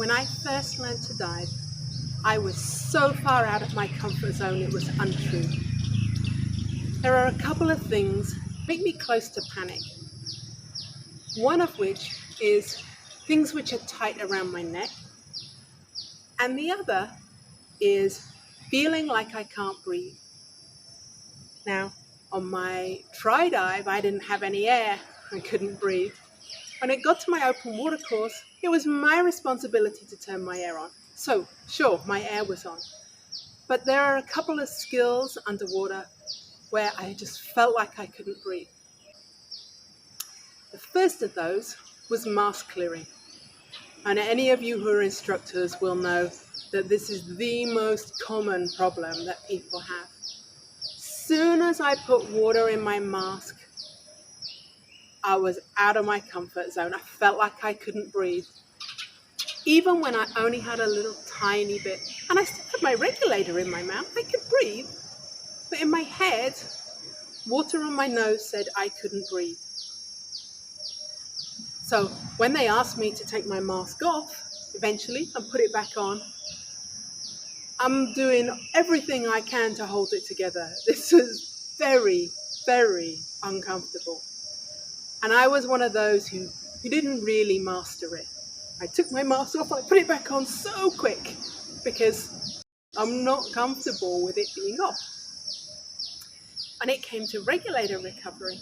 When I first learned to dive, I was so far out of my comfort zone it was untrue. There are a couple of things that make me close to panic. One of which is things which are tight around my neck, and the other is feeling like I can't breathe. Now, on my try dive, I didn't have any air. I couldn't breathe. When it got to my open water course, it was my responsibility to turn my air on. So, sure, my air was on. But there are a couple of skills underwater where I just felt like I couldn't breathe. The first of those was mask clearing. And any of you who are instructors will know that this is the most common problem that people have. Soon as I put water in my mask, I was out of my comfort zone. I felt like I couldn't breathe. Even when I only had a little tiny bit, and I still had my regulator in my mouth, I could breathe. But in my head, water on my nose said I couldn't breathe. So when they asked me to take my mask off, eventually, and put it back on, I'm doing everything I can to hold it together. This was very, very uncomfortable. And I was one of those who didn't really master it. I took my mask off, I put it back on so quick because I'm not comfortable with it being off. When it came to regulator recovery,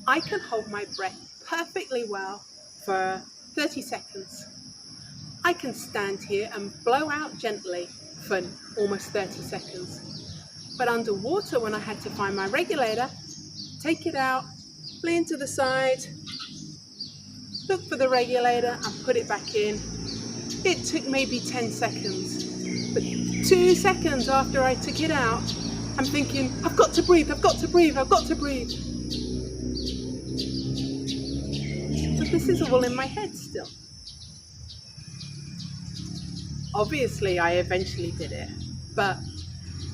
I can hold my breath perfectly well for 30 seconds. I can stand here and blow out gently for almost 30 seconds. But underwater, when I had to find my regulator, take it out, lean to the side, look for the regulator and put it back in. It took maybe 10 seconds, but 2 seconds after I took it out, I'm thinking, I've got to breathe, I've got to breathe, I've got to breathe. But this is all in my head still. Obviously, I eventually did it, but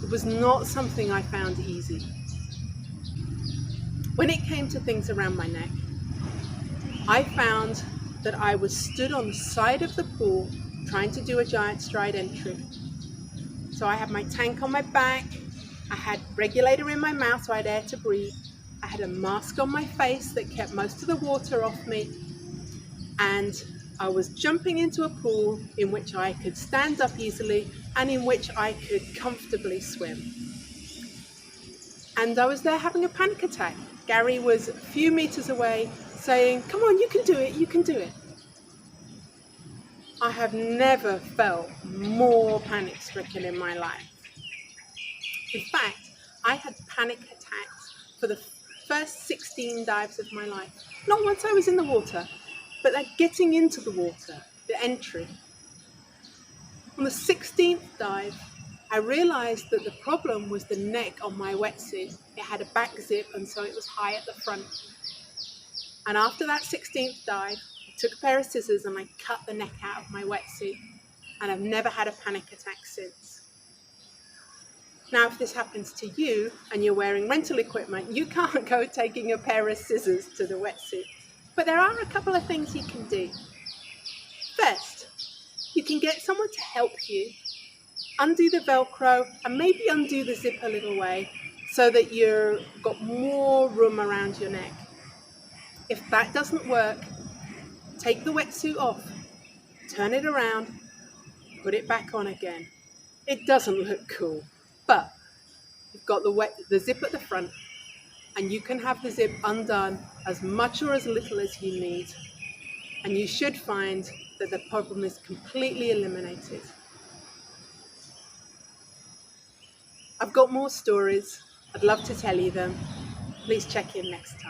it was not something I found easy. When it came to things around my neck, I found that I was stood on the side of the pool trying to do a giant stride entry. So I had my tank on my back, I had regulator in my mouth so I had air to breathe, I had a mask on my face that kept most of the water off me, and I was jumping into a pool in which I could stand up easily and in which I could comfortably swim. And I was there having a panic attack. Gary was a few meters away saying, "Come on, you can do it, you can do it." I have never felt more panic-stricken in my life. In fact, I had panic attacks for the first 16 dives of my life. Not once I was in the water, but like getting into the water, the entry. On the 16th dive, I realized that the problem was the neck on my wetsuit. It had a back zip and so it was high at the front. And after that 16th dive, I took a pair of scissors and I cut the neck out of my wetsuit. And I've never had a panic attack since. Now, if this happens to you and you're wearing rental equipment, you can't go taking a pair of scissors to the wetsuit. But there are a couple of things you can do. First, you can get someone to help you undo the Velcro and maybe undo the zip a little way so that you've got more room around your neck. If that doesn't work, take the wetsuit off, turn it around, put it back on again. It doesn't look cool, but you've got the zip at the front and you can have the zip undone as much or as little as you need. And you should find that the problem is completely eliminated. I've got more stories. I'd love to tell you them. Please check in next time.